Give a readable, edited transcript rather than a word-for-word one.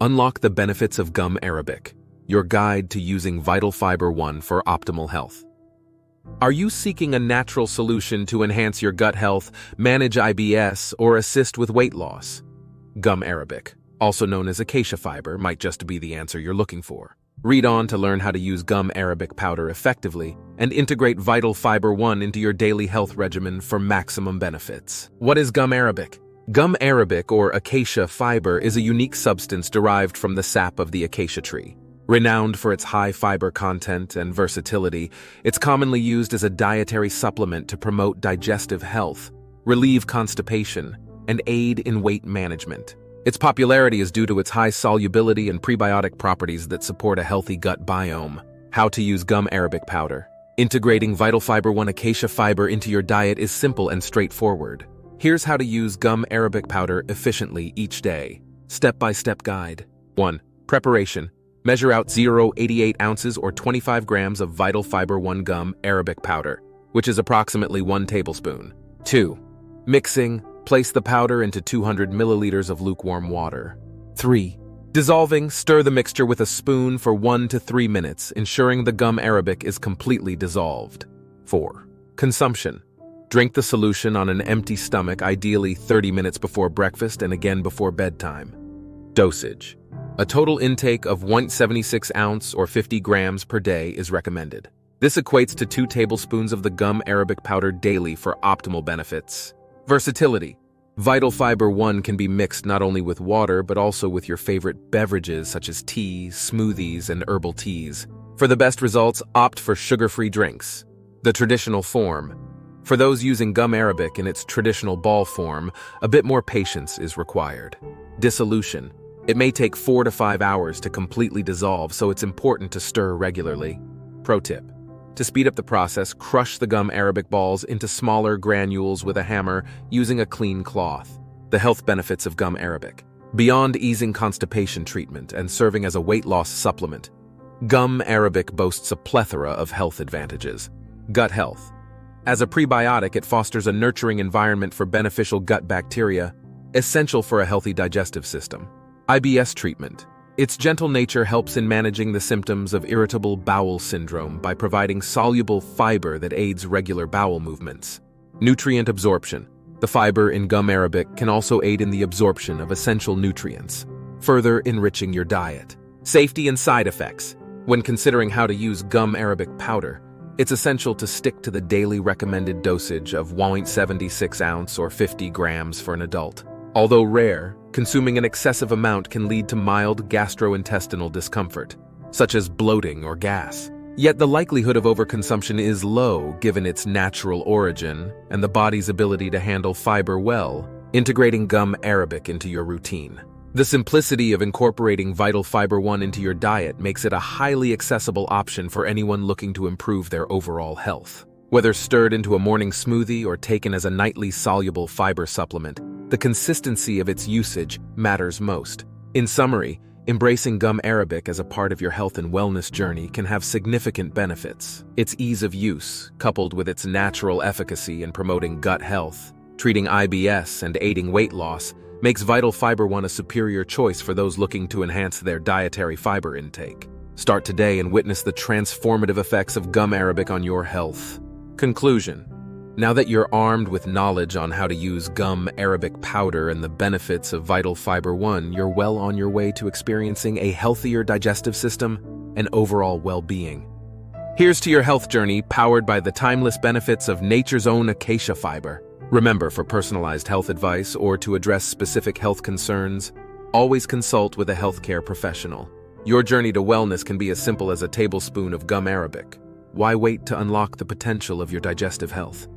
Unlock the benefits of gum arabic, your guide to using VitalFiberOne for optimal health. Are you seeking a natural solution to enhance your gut health, manage IBS, or assist with weight loss? Gum arabic, also known as acacia fiber, might just be the answer you're looking for. Read on to learn how to use gum arabic powder effectively and integrate VitalFiberOne into your daily health regimen for maximum benefits. What is gum arabic? Gum arabic, or acacia fiber, is a unique substance derived from the sap of the acacia tree. Renowned for its high fiber content and versatility, it's commonly used as a dietary supplement to promote digestive health, relieve constipation, and aid in weight management. Its popularity is due to its high solubility and prebiotic properties that support a healthy gut biome. How to use gum arabic powder. Integrating VitalFiberOne acacia fiber into your diet is simple and straightforward. Here's how to use gum arabic powder efficiently each day. Step-by-step guide. 1. Preparation. Measure out 0.88 ounces or 25 grams of VitalFiberOne gum arabic powder, which is approximately 1 tablespoon. 2. Mixing. Place the powder into 200 milliliters of lukewarm water. 3. Dissolving. Stir the mixture with a spoon for 1 to 3 minutes, ensuring the gum arabic is completely dissolved. 4. Consumption. Drink the solution on an empty stomach, ideally 30 minutes before breakfast and again before bedtime. Dosage. A total intake of 1.76 ounce or 50 grams per day is recommended. This equates to 2 tablespoons of the gum arabic powder daily for optimal benefits. Versatility. VitalFiberOne can be mixed not only with water but also with your favorite beverages such as tea, smoothies, and herbal teas. For the best results, opt for sugar-free drinks. The traditional form. For those using gum arabic in its traditional ball form, a bit more patience is required. Dissolution. It may take 4 to 5 hours to completely dissolve, so it's important to stir regularly. Pro tip. To speed up the process, crush the gum arabic balls into smaller granules with a hammer using a clean cloth. The health benefits of gum arabic. Beyond easing constipation treatment and serving as a weight loss supplement, gum arabic boasts a plethora of health advantages. Gut health. As a prebiotic, it fosters a nurturing environment for beneficial gut bacteria, essential for a healthy digestive system. IBS treatment. Its gentle nature helps in managing the symptoms of irritable bowel syndrome by providing soluble fiber that aids regular bowel movements. Nutrient absorption. The fiber in gum arabic can also aid in the absorption of essential nutrients, further enriching your diet. Safety and side effects. When considering how to use gum arabic powder, it's essential to stick to the daily recommended dosage of 1.76 ounce or 50 grams for an adult. Although rare, consuming an excessive amount can lead to mild gastrointestinal discomfort, such as bloating or gas. Yet the likelihood of overconsumption is low given its natural origin and the body's ability to handle fiber well, integrating gum arabic into your routine. The simplicity of incorporating VitalFiberOne into your diet makes it a highly accessible option for anyone looking to improve their overall health. Whether stirred into a morning smoothie or taken as a nightly soluble fiber supplement, the consistency of its usage matters most. In summary, embracing gum arabic as a part of your health and wellness journey can have significant benefits. Its ease of use, coupled with its natural efficacy in promoting gut health, treating IBS, and aiding weight loss, makes VitalFiberOne a superior choice for those looking to enhance their dietary fiber intake. Start today and witness the transformative effects of gum arabic on your health. Conclusion. Now that you're armed with knowledge on how to use gum arabic powder and the benefits of VitalFiberOne, you're well on your way to experiencing a healthier digestive system and overall well-being. Here's to your health journey, powered by the timeless benefits of nature's own acacia fiber. Remember, for personalized health advice or to address specific health concerns, always consult with a healthcare professional. Your journey to wellness can be as simple as a tablespoon of gum arabic. Why wait to unlock the potential of your digestive health?